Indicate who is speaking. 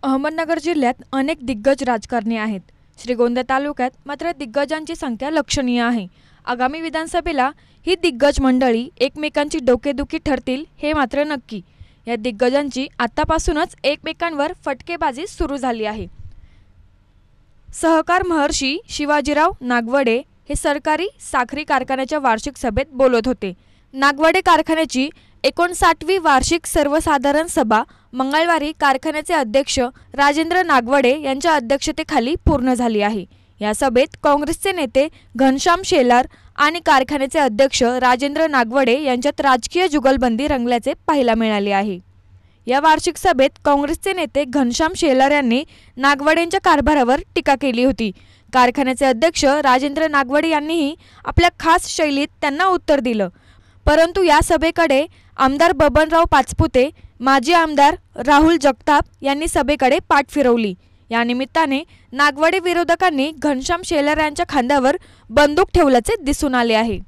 Speaker 1: अहमदनगर जिल्ह्यात अनेक दिग्गज राजकारणी आहेत। श्रीगोंदा तालुक्यात मात्र दिग्गजांची संख्या लक्षणीय आहे। आगामी विधानसभेला ही दिग्गज मंडळी एकमेकांची डोकेदुखी ठरतील हे मात्र नक्की। या दिग्गजांची आतापासूनच एकमेकांवर फटकेबाजी सुरू झाली आहे। सहकार महर्षी शिवाजीराव नागवडे हे सरकारी साखरी कारखान्याच्या वार्षिक सभेत बोलत होते। नागवडे कारखान्याची 59वी वार्षिक सर्वसाधारण सभा मंगळवारी कारखान्याचे अध्यक्ष राजेंद्र नागवडे यांच्या अध्यक्षतेखाली पूर्ण झाली आहे। या सभेत काँग्रेसचे नेते घनश्याम शेलार आणि कारखान्याचे अध्यक्ष राजेंद्र नागवडे यांच्यात राजकीय जुगलबंदी रंगल्याचे पाहायला मिळाले आहे। या वार्षिक सभेत काँग्रेसचे नेते घनश्याम शेलार यांनी नागवडेंच्या कारभारावर टीका केली होती। कारखान्याचे अध्यक्ष राजेंद्र नागवडे यांनीही आपल्या खास शैलीत त्यांना उत्तर दिलं। परंतु या सभेकडे आमदार बबनराव पाचपुते, माजी आमदार राहुल जगताप यांनी सभेकडे पाठ फिरवली। या निमित्ताने नागवडे विरोधकांनी घनश्याम शेलार यांच्या खांद्यावर बंदूक ठेवल्याचे दिसून आले आहे।